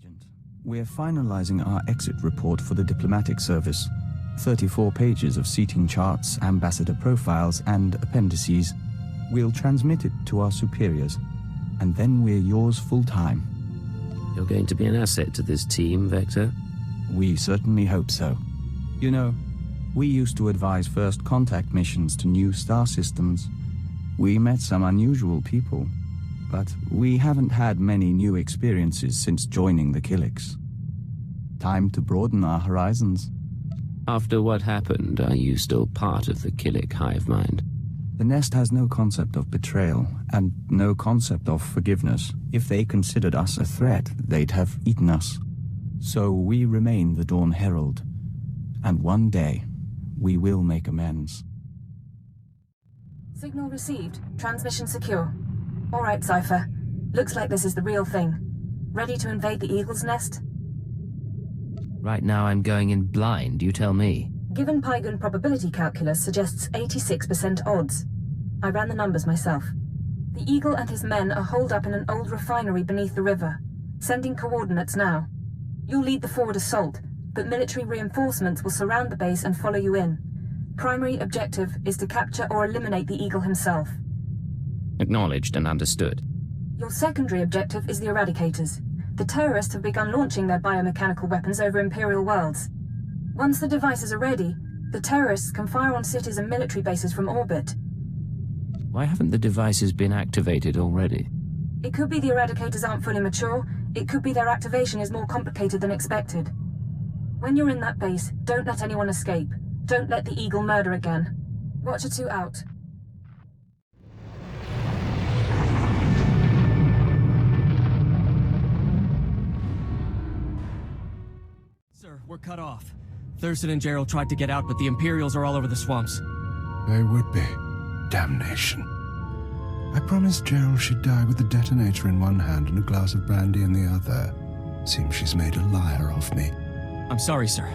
Agent, we're finalizing our exit report for the diplomatic service. 34 pages of seating charts, ambassador profiles, and appendices. We'll transmit it to our superiors, and then we're yours full-time. You're going to be an asset to this team, Vector? We certainly hope so. You know, we used to advise first contact missions to new star systems. We met some unusual people, but we haven't had many new experiences since joining the Killiks. Time to broaden our horizons. After what happened, are you still part of the Killik hive mind? The Nest has no concept of betrayal, and no concept of forgiveness. If they considered us a threat, they'd have eaten us. So we remain the Dawn Herald, and one day, we will make amends. Signal received. Transmission secure. All right, Cypher. Looks like this is the real thing. Ready to invade the Eagle's Nest? Right now I'm going in blind, you tell me. Given Pygon probability calculus suggests 86% odds. I ran the numbers myself. The Eagle and his men are holed up in an old refinery beneath the river. Sending coordinates now. You'll lead the forward assault, but military reinforcements will surround the base and follow you in. Primary objective is to capture or eliminate the Eagle himself. Acknowledged and understood. Your secondary objective is the Eradicators. The terrorists have begun launching their biomechanical weapons over Imperial worlds. Once the devices are ready, the terrorists can fire on cities and military bases from orbit. Why haven't the devices been activated already? It could be the Eradicators aren't fully mature, it could be their activation is more complicated than expected. When you're in that base, don't let anyone escape. Don't let the Eagle murder again. Watcher 2 out. Sir, we're cut off. Thurston and Gerald tried to get out, but the Imperials are all over the swamps. They would be. Damnation. I promised Gerald she'd die with the detonator in one hand and a glass of brandy in the other. Seems she's made a liar of me. I'm sorry, sir.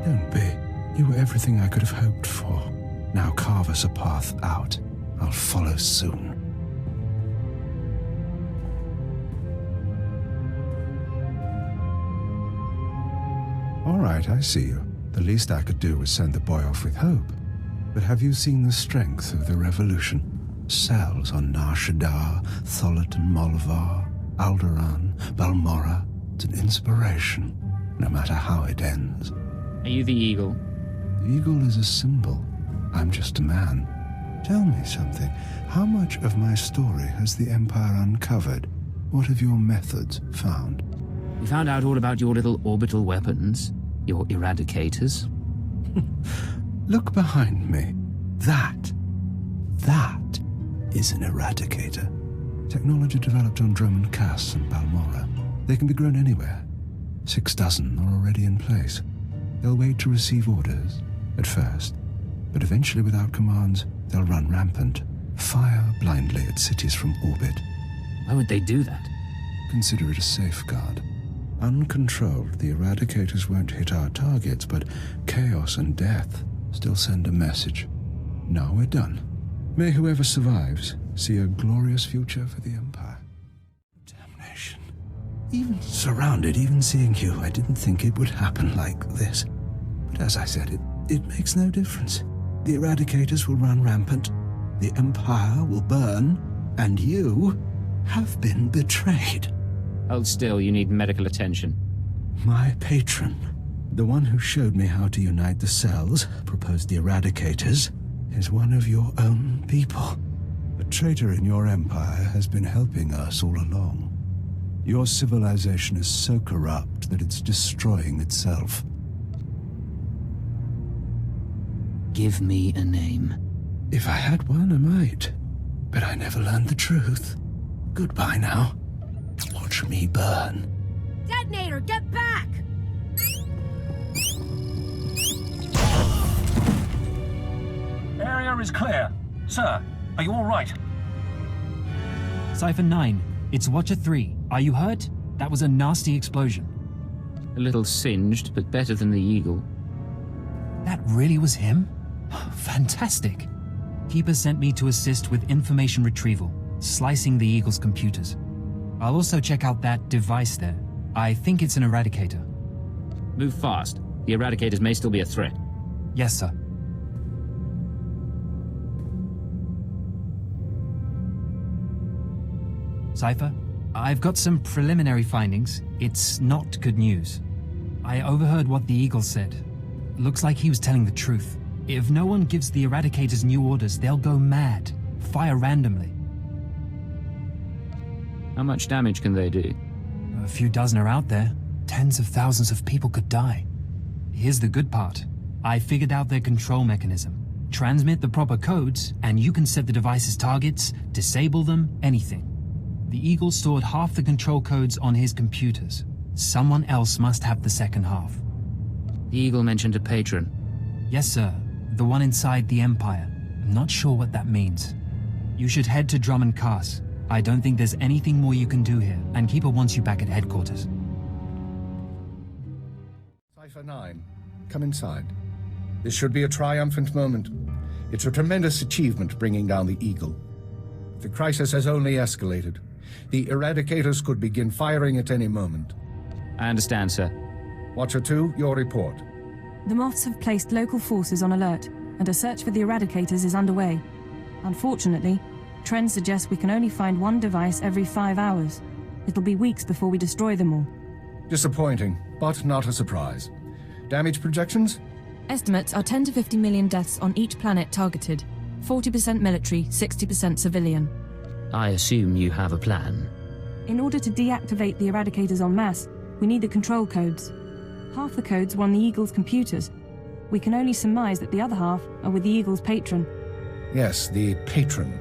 Don't be. You were everything I could have hoped for. Now carve us a path out. I'll follow soon. All right, I see you. The least I could do was send the boy off with hope. But have you seen the strength of the revolution? Cells on Nar Shaddaa, Tholet and Molvar, Alderaan, Balmorra. It's an inspiration, no matter how it ends. Are you the Eagle? The eagle is a symbol. I'm just a man. Tell me something. How much of my story has the Empire uncovered? What have your methods found? We found out all about your little orbital weapons, your Eradicators. Look behind me. That is an Eradicator. Technology developed on Droman Cass and Balmorra. They can be grown anywhere. 6 dozen are already in place. They'll wait to receive orders, at first, but eventually without commands, they'll run rampant, fire blindly at cities from orbit. Why would they do that? Consider it a safeguard. Uncontrolled, the Eradicators won't hit our targets, but chaos and death still send a message. Now we're done. May whoever survives see a glorious future for the Empire. Damnation. Even surrounded, even seeing you, I didn't think it would happen like this. But as I said, it makes no difference. The Eradicators will run rampant, the Empire will burn, and you have been betrayed. Hold still, you need medical attention. My patron, the one who showed me how to unite the cells, proposed the Eradicators, is one of your own people. A traitor in your empire has been helping us all along. Your civilization is so corrupt that it's destroying itself. Give me a name. If I had one, I might. But I never learned the truth. Goodbye now. Watch me burn. Detonator, get back! Area is clear. Sir, are you all right? Cypher 9, it's Watcher 3. Are you hurt? That was a nasty explosion. A little singed, but better than the Eagle. That really was him? Fantastic. Keeper sent me to assist with information retrieval, slicing the Eagle's computers. I'll also check out that device there. I think it's an Eradicator. Move fast. The Eradicators may still be a threat. Yes, sir. Cypher, I've got some preliminary findings. It's not good news. I overheard what the Eagle said. Looks like he was telling the truth. If no one gives the Eradicators new orders, they'll go mad. Fire randomly. How much damage can they do? A few dozen are out there. Tens of thousands of people could die. Here's the good part. I figured out their control mechanism. Transmit the proper codes, and you can set the device's targets, disable them, anything. The Eagle stored half the control codes on his computers. Someone else must have the second half. The Eagle mentioned a patron. Yes, sir. The one inside the Empire. I'm not sure what that means. You should head to Drummond Cast. I don't think there's anything more you can do here, and Keeper wants you back at headquarters. Cypher 9, come inside. This should be a triumphant moment. It's a tremendous achievement bringing down the Eagle. The crisis has only escalated. The Eradicators could begin firing at any moment. I understand, sir. Watcher 2, your report. The Moths have placed local forces on alert, and a search for the Eradicators is underway. Unfortunately, trends suggest we can only find one device every 5 hours. It'll be weeks before we destroy them all. Disappointing, but not a surprise. Damage projections? Estimates are 10 to 50 million deaths on each planet targeted. 40% military, 60% civilian. I assume you have a plan. In order to deactivate the Eradicators en masse, we need the control codes. Half the codes were on the Eagle's computers. We can only surmise that the other half are with the Eagle's patron. Yes, the patron.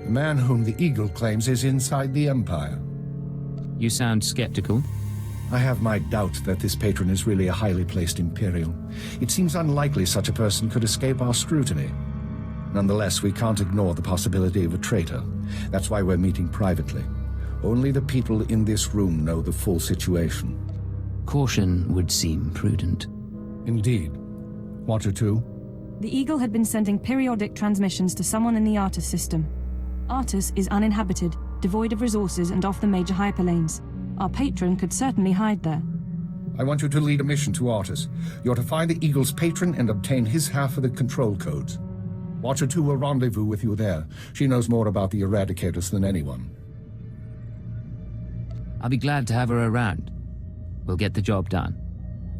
The man whom the Eagle claims is inside the Empire. You sound skeptical. I have my doubt that this patron is really a highly placed Imperial. It seems unlikely such a person could escape our scrutiny. Nonetheless, we can't ignore the possibility of a traitor. That's why we're meeting privately. Only the people in this room know the full situation. Caution would seem prudent. Indeed. Watcher 2? The Eagle had been sending periodic transmissions to someone in the Artus system. Artus is uninhabited, devoid of resources and off the major hyperlanes. Our patron could certainly hide there. I want you to lead a mission to Artus. You're to find the Eagle's patron and obtain his half of the control codes. Watcher 2 will rendezvous with you there. She knows more about the Eradicators than anyone. I'll be glad to have her around. We'll get the job done.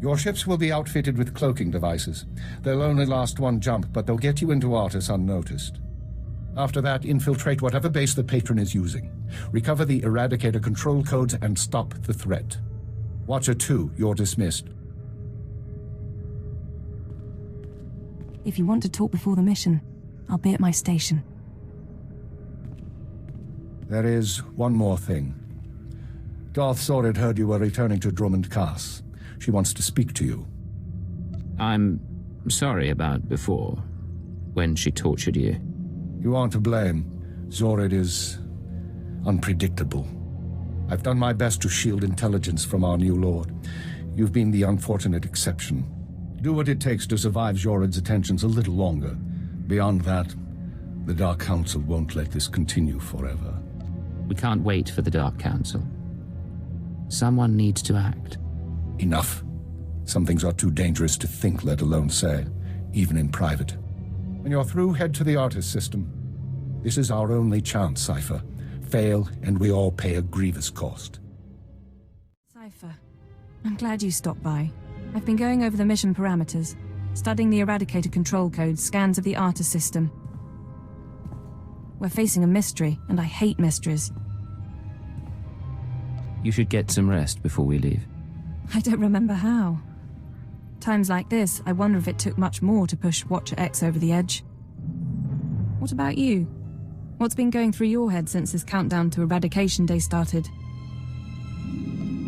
Your ships will be outfitted with cloaking devices. They'll only last one jump, but they'll get you into Artus unnoticed. After that, infiltrate whatever base the patron is using. Recover the Eradicator control codes and stop the threat. Watcher 2, you're dismissed. If you want to talk before the mission, I'll be at my station. There is one more thing. Darth Zorid heard you were returning to Drummond Cast. She wants to speak to you. I'm sorry about before, when she tortured you. You aren't to blame. Zorid is unpredictable. I've done my best to shield intelligence from our new lord. You've been the unfortunate exception. Do what it takes to survive Zorid's attentions a little longer. Beyond that, the Dark Council won't let this continue forever. We can't wait for the Dark Council. Someone needs to act. Enough. Some things are too dangerous to think, let alone say, even in private. When you're through, head to the Artus system. This is our only chance, Cypher. Fail, and we all pay a grievous cost. Cypher, I'm glad you stopped by. I've been going over the mission parameters, studying the Eradicator control codes, scans of the Artus system. We're facing a mystery, and I hate mysteries. You should get some rest before we leave. I don't remember how. Times like this, I wonder if it took much more to push Watcher X over the edge. What about you? What's been going through your head since this countdown to Eradication Day started?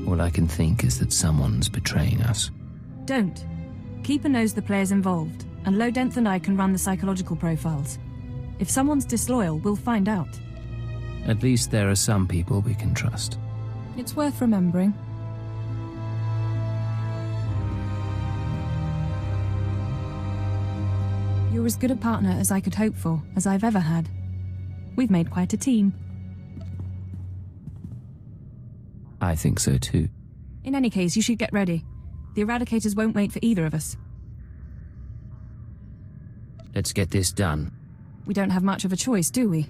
All I can think is that someone's betraying us. Don't. Keeper knows the players involved, and Lodenth and I can run the psychological profiles. If someone's disloyal, we'll find out. At least there are some people we can trust. It's worth remembering. You're as good a partner as I could hope for, as I've ever had. We've made quite a team. I think so too. In any case, you should get ready. The Eradicators won't wait for either of us. Let's get this done. We don't have much of a choice, do we?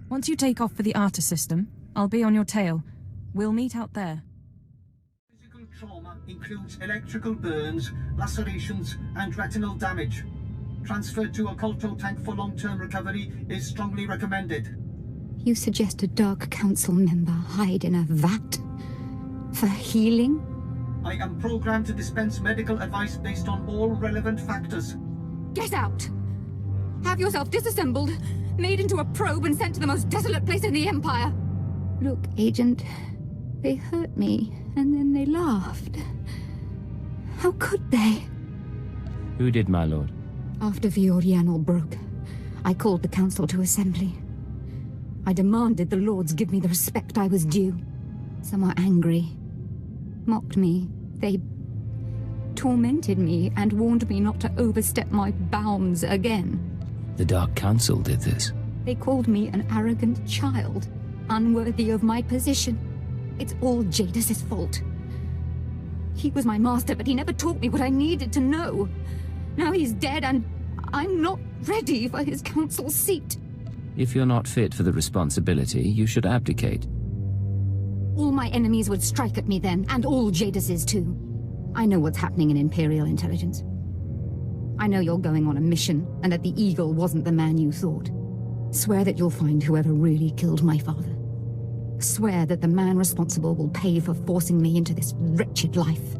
Once you take off for the Arta system, I'll be on your tail. We'll meet out there. Physical trauma includes electrical burns, lacerations, and retinal damage. Transfer to a Colto tank for long-term recovery is strongly recommended. You suggest a Dark Council member hide in a vat? For healing? I am programmed to dispense medical advice based on all relevant factors. Get out! Have yourself disassembled, made into a probe and sent to the most desolate place in the Empire. Look, Agent, they hurt me, and then they laughed. How could they? Who did, my lord? After Viorianal broke, I called the Council to assembly. I demanded the Lords give me the respect I was due. Some were angry, mocked me. They tormented me and warned me not to overstep my bounds again. The Dark Council did this. They called me an arrogant child, unworthy of my position. It's all Jadis's fault. He was my master, but he never taught me what I needed to know. Now he's dead, and I'm not ready for his council seat. If you're not fit for the responsibility, you should abdicate. All my enemies would strike at me then, and all Jadis's too. I know what's happening in Imperial intelligence. I know you're going on a mission, and that the Eagle wasn't the man you thought. Swear that you'll find whoever really killed my father. Swear that the man responsible will pay for forcing me into this wretched life.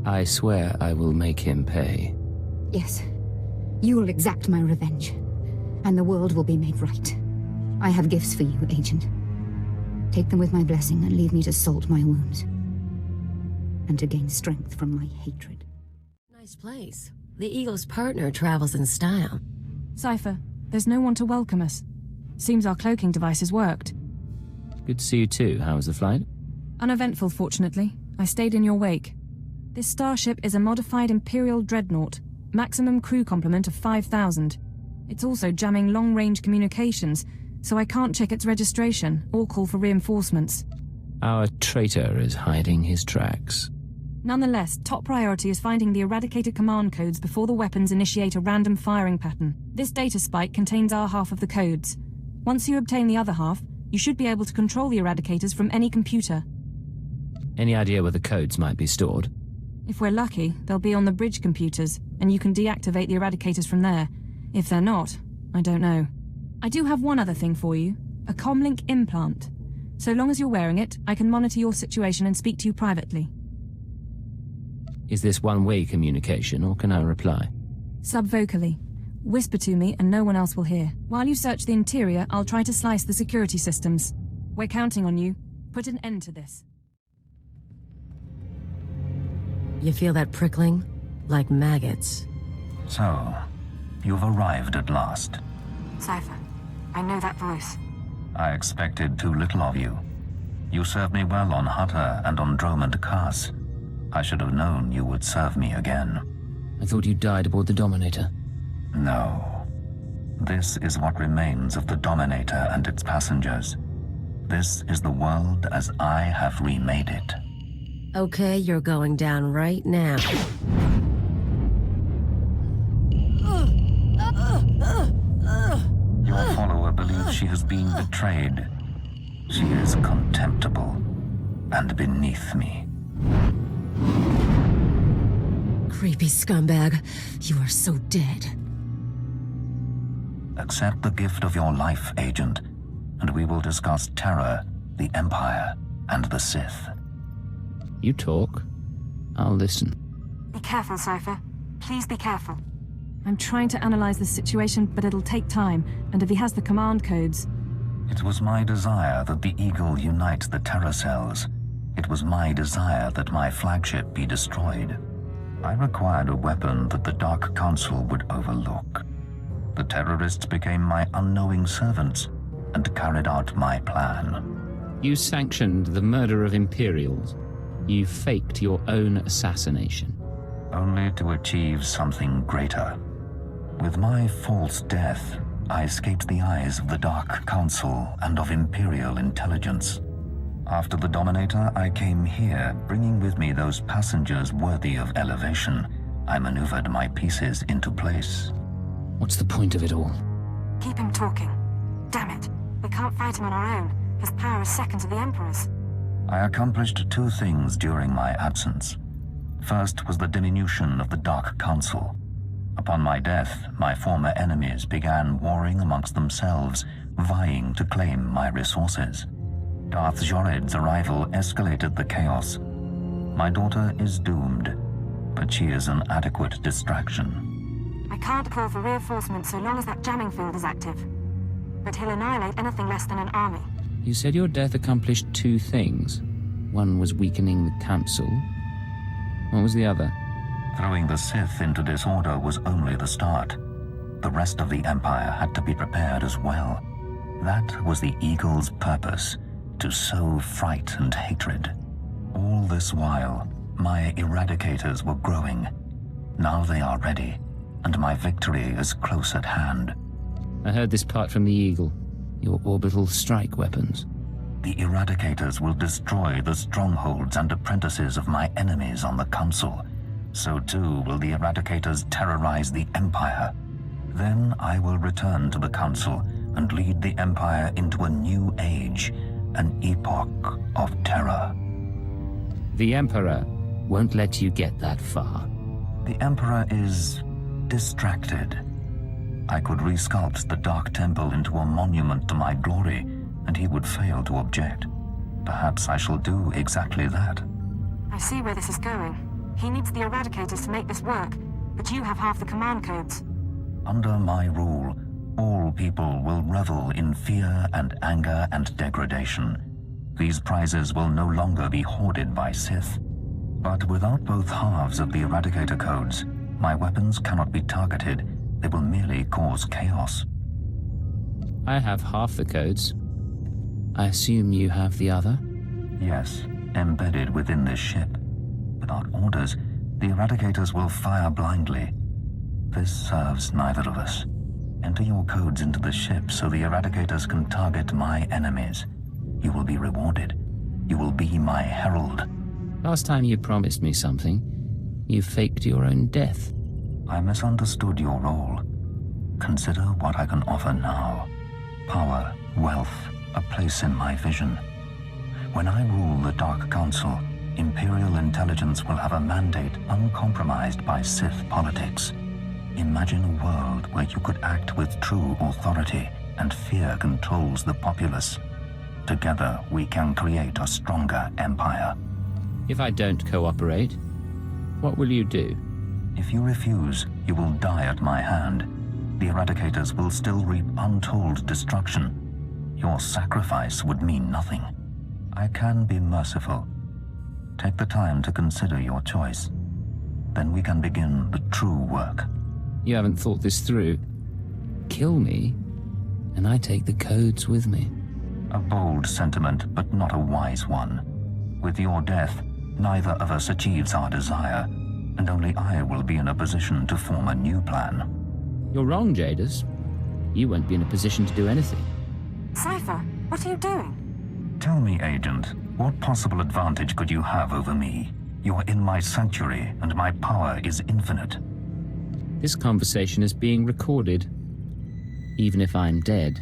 I swear I will make him pay. Yes. You will exact my revenge, and the world will be made right. I have gifts for you, Agent. Take them with my blessing and leave me to salt my wounds. And to gain strength from my hatred. Nice place. The Eagle's partner travels in style. Cypher, there's no one to welcome us. Seems our cloaking devices worked. Good to see you too. How was the flight? Uneventful, fortunately. I stayed in your wake. This starship is a modified Imperial dreadnought. Maximum crew complement of 5,000. It's also jamming long-range communications, so I can't check its registration or call for reinforcements. Our traitor is hiding his tracks. Nonetheless, top priority is finding the eradicated command codes before the weapons initiate a random firing pattern. This data spike contains our half of the codes. Once you obtain the other half, you should be able to control the eradicators from any computer. Any idea where the codes might be stored? If we're lucky, they'll be on the bridge computers, and you can deactivate the eradicators from there. If they're not, I don't know. I do have one other thing for you, a comlink implant. So long as you're wearing it, I can monitor your situation and speak to you privately. Is this one-way communication, or can I reply? Subvocally. Whisper to me and no one else will hear. While you search the interior, I'll try to slice the security systems. We're counting on you. Put an end to this. You feel that prickling? Like maggots. So, you've arrived at last. Cypher, I know that voice. I expected too little of you. You served me well on Hutter and on Dromund Kaas. I should have known you would serve me again. I thought you died aboard the Dominator. No. This is what remains of the Dominator and its passengers. This is the world as I have remade it. Okay, you're going down right now. Your follower believes she has been betrayed. She is contemptible and beneath me. Creepy scumbag. You are so dead. Accept the gift of your life, Agent, and we will discuss Terra, the Empire, and the Sith. You talk. I'll listen. Be careful, Cypher. Please be careful. I'm trying to analyze the situation, but it'll take time, and if he has the command codes... It was my desire that the Eagle unite the Terra cells. It was my desire that my flagship be destroyed. I required a weapon that the Dark Council would overlook. The terrorists became my unknowing servants and carried out my plan. You sanctioned the murder of Imperials. You faked your own assassination. Only to achieve something greater. With my false death, I escaped the eyes of the Dark Council and of Imperial intelligence. After the Dominator, I came here, bringing with me those passengers worthy of elevation. I maneuvered my pieces into place. What's the point of it all? Keep him talking. Damn it. We can't fight him on our own. His power is second to the Emperor's. I accomplished two things during my absence. First was the diminution of the Dark Council. Upon my death, my former enemies began warring amongst themselves, vying to claim my resources. Darth Jored's arrival escalated the chaos. My daughter is doomed, but she is an adequate distraction. I can't call for reinforcements so long as that jamming field is active. But he'll annihilate anything less than an army. You said your death accomplished two things. One was weakening the Council. What was the other? Throwing the Sith into disorder was only the start. The rest of the Empire had to be prepared as well. That was the Eagle's purpose, to sow fright and hatred. All this while, my eradicators were growing. Now they are ready, and my victory is close at hand. I heard this part from the Eagle. Your orbital strike weapons. The eradicators will destroy the strongholds and apprentices of my enemies on the Council. So too will the eradicators terrorize the Empire. Then I will return to the Council and lead the Empire into a new age, an epoch of terror. The Emperor won't let you get that far. The Emperor is distracted. I could resculpt the Dark Temple into a monument to my glory, and he would fail to object. Perhaps I shall do exactly that. I see where this is going. He needs the eradicators to make this work, but you have half the command codes. Under my rule, all people will revel in fear and anger and degradation. These prizes will no longer be hoarded by Sith. But without both halves of the Eradicator codes, my weapons cannot be targeted. They will merely cause chaos. I have half the codes. I assume you have the other? Yes, embedded within this ship. Without orders, the Eradicators will fire blindly. This serves neither of us. Enter your codes into the ship so the Eradicators can target my enemies. You will be rewarded. You will be my herald. Last time you promised me something, you faked your own death. I misunderstood your role. Consider what I can offer now. Power, wealth, a place in my vision. When I rule the Dark Council, Imperial intelligence will have a mandate uncompromised by Sith politics. Imagine a world where you could act with true authority and fear controls the populace. Together, we can create a stronger empire. If I don't cooperate, what will you do? If you refuse, you will die at my hand. The Eradicators will still reap untold destruction. Your sacrifice would mean nothing. I can be merciful. Take the time to consider your choice. Then we can begin the true work. You haven't thought this through. Kill me, and I take the codes with me. A bold sentiment, but not a wise one. With your death, neither of us achieves our desire, and only I will be in a position to form a new plan. You're wrong, Jadis. You won't be in a position to do anything. Cypher, what are you doing? Tell me, Agent, what possible advantage could you have over me? You're in my sanctuary, and my power is infinite. This conversation is being recorded. Even if I'm dead,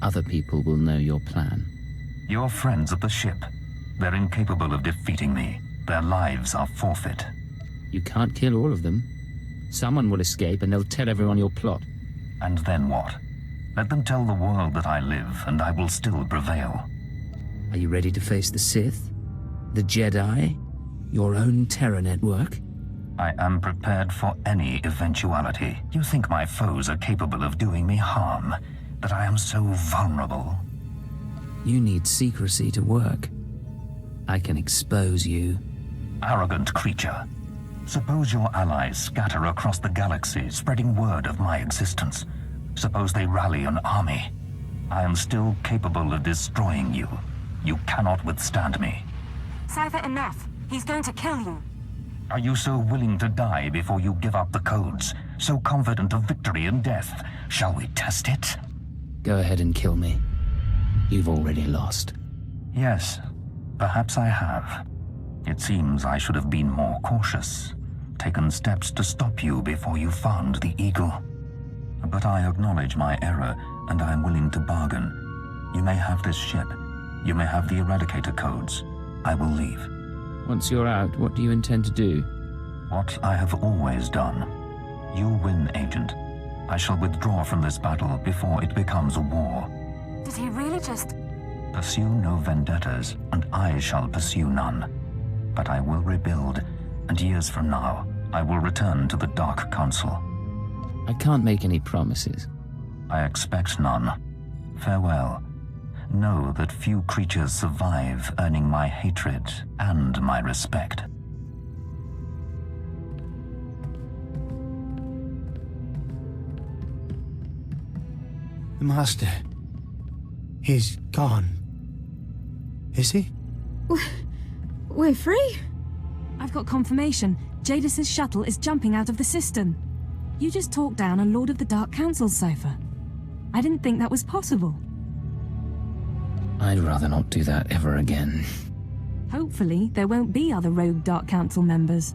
other people will know your plan. You're friends of the ship. They're incapable of defeating me. Their lives are forfeit. You can't kill all of them. Someone will escape and they'll tell everyone your plot. And then what? Let them tell the world that I live, and I will still prevail. Are you ready to face the Sith? The Jedi? Your own terror network? I am prepared for any eventuality. You think my foes are capable of doing me harm? That I am so vulnerable? You need secrecy to work. I can expose you. Arrogant creature. Suppose your allies scatter across the galaxy, spreading word of my existence. Suppose they rally an army. I am still capable of destroying you. You cannot withstand me. Cypher, enough. He's going to kill you. Are you so willing to die before you give up the codes? So confident of victory and death? Shall we test it? Go ahead and kill me. You've already lost. Yes, Perhaps I have. It seems I should have been more cautious, taken steps to stop you before you found the Eagle. But I acknowledge my error, and I am willing to bargain. You may have this ship. You may have the Eradicator codes. I will leave. Once you're out, what do you intend to do? What I have always done. You win, Agent. I shall withdraw from this battle before it becomes a war. Did he really just... Pursue no vendettas, and I shall pursue none. But I will rebuild, and years from now, I will return to the Dark Council. I can't make any promises. I expect none. Farewell. Know that few creatures survive earning my hatred and my respect. The Master... he's gone. Is he? We're free? I've got confirmation. Jadis's shuttle is jumping out of the system. You just talked down a Lord of the Dark Council's cipher. I didn't think that was possible. I'd rather not do that ever again. Hopefully, there won't be other rogue Dark Council members.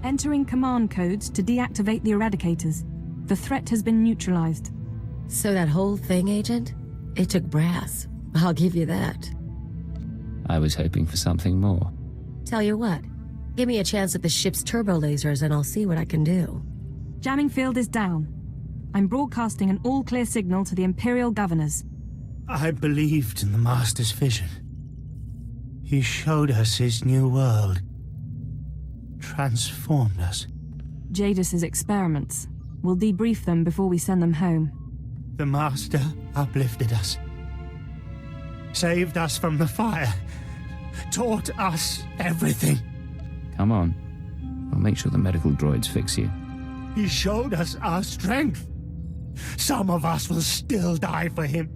Entering command codes to deactivate the Eradicators. The threat has been neutralized. So that whole thing, Agent? It took brass. I'll give you that. I was hoping for something more. Tell you what, give me a chance at the ship's turbo lasers and I'll see what I can do. Jamming field is down. I'm broadcasting an all-clear signal to the Imperial governors. I believed in the Master's vision. He showed us his new world. Transformed us. Jadis's experiments. We'll debrief them before we send them home. The Master uplifted us. Saved us from the fire. Taught us everything. Come on. I'll make sure the medical droids fix you. He showed us our strength. Some of us will still die for him.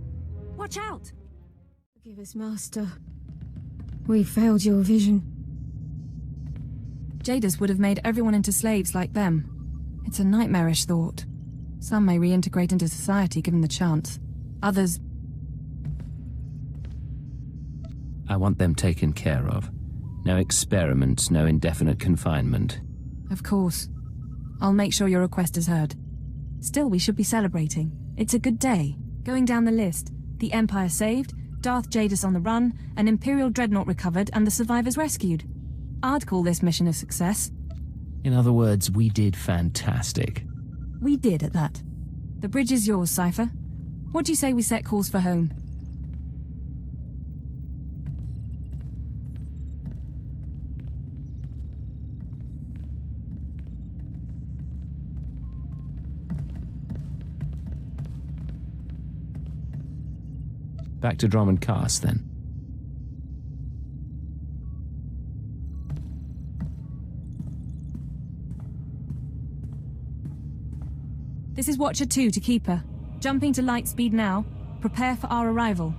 Watch out! Forgive us, Master. We failed your vision. Jadis would have made everyone into slaves like them. It's a nightmarish thought. Some may reintegrate into society given the chance. Others... I want them taken care of. No experiments, no indefinite confinement. Of course. I'll make sure your request is heard. Still, we should be celebrating. It's a good day. Going down the list. The Empire saved, Darth Jadis on the run, an Imperial dreadnought recovered, and the survivors rescued. I'd call this mission a success. In other words, we did fantastic. We did at that. The bridge is yours, Cypher. What do you say we set course for home? Back to Drummond Cast, then. This is Watcher 2 to Keeper. Jumping to light speed now. Prepare for our arrival.